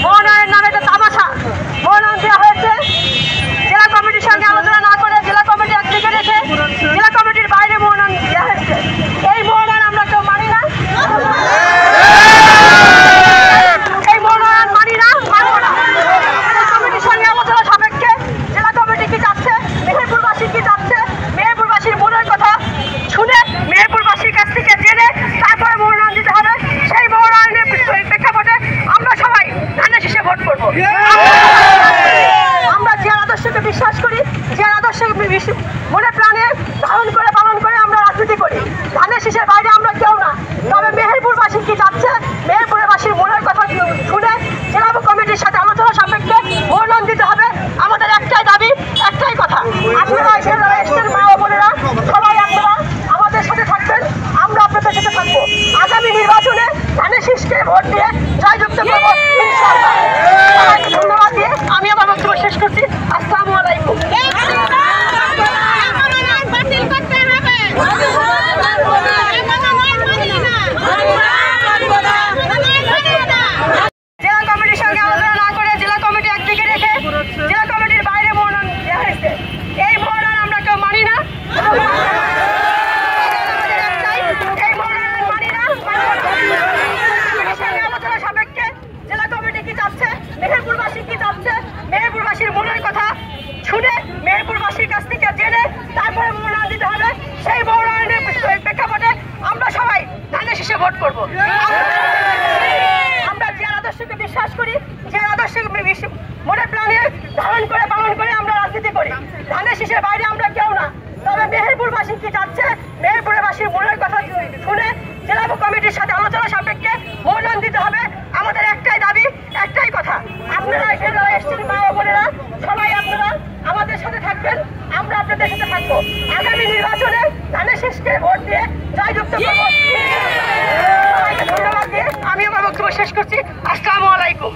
মনোনয়ন নামে একটা তামাশা মনোনয়ন দেওয়া হয়েছে। জেলা কমিটির সঙ্গে আলোচনা না করে জেলা কমিটি একদিকে রেখে জেলা কমিটির বাইরে মনোনয়ন দেওয়া হয়েছে। এই মনোনয়ন আমরা কেউ মানি না, এই মনোনয়ন মানি না, মানব না। জেলা কমিটির সঙ্গে আলোচনা সাপেক্ষে জেলা কমিটি কি চাচ্ছে, মেহেরপুরবাসী কি চাচ্ছে, মেহেরপুরবাসীর মনের কথা শুনে মেহেরপুরবাসীর কাছ থেকে জেনে তারপরে মনোনয়ন দিতে হবে। সেই মনোনয়নের প্রেক্ষাপটে আমরা সবাই ধানের শীষে ভোট করবো। আমরা যে আদর্শকে বিশ্বাস করি, যে আদর্শকে মনে প্রাণে ধারণ করে পালন করে আমরা রাজনীতি করি। ধানের শীষের বাইরে আমরা কেউ না। তবে মেহেরপুরবাসী কি চাচ্ছে, মেহেরপুরবাসীর মনের কথা শুনে জেলা কমিটির সাথে আলোচনা সাপেক্ষে মনোনয়ন দিতে হবে। আমাদের একটাই দাবি, একটাই কথা, আপনারা এসেছেন মা ও বোনেরা, সবাই আপনারা আমাদের সাথে থাকবেন, আমরা আপনাদের সাথে থাকবো। আগামী নির্বাচনে ধানের শীষকে ভোট দিয়ে জয়যুক্ত করবো ইনশাআল্লাহ। ধন্যবাদ দিয়ে আমি আমার বক্তব্য শেষ করছি। আসসালামু আলাইকুম। জেলা কমিটির সঙ্গে আলোচনা না করে জেলা কমিটি একদিকে রেখে জেলা কমিটির বাইরে মনোনয়ন দেওয়া হয়েছে। এই মনোনয়ন আমরা কেউ মানি না, এই মনোনয়ন মানি না। আলোচনা সাপেক্ষে জেলা কমিটি কি চাচ্ছে, মেহেরপুরবাসী কি চাচ্ছে, মেহেরপুরবাসীর মনের কথা শুনে মেহেরপুরবাসীর কাছ থেকে জেনে তারপরে মনোনয়ন দিতে হবে। সেই মনোনয়নের প্রেক্ষাপটে আমরা সবাই ধানের শীষে ভোট করবো। আমরা যে আদর্শকে বিশ্বাস করি, যে আদর্শকে মনে প্রাণে ধারণ করে পালন করে আমরা রাজনীতি করি। ধানের শীষের বাইরে আমরা কেউ না। তবে মেহেরপুরবাসী কি চাচ্ছে, মেহেরপুরবাসীর মনের কথা শুনে জেলা কমিটির সাথে আলোচনা সাপেক্ষে মনোনয়ন দিতে হবে। আমাদের একটাই দাবি, একটাই কথা, আপনারা এসেছেন মা ও বোনেরা, সবাই আপনারা আমাদের সাথে থাকবেন, আমরা আপনাদের সাথে থাকবো। আগামী নির্বাচনে ধানের শীষকে ভোট দিয়ে জয়যুক্ত করবো। ধন্যবাদ দিয়ে আমি আমার বক্তব্য শেষ করছি। আসসালামু আলাইকুম।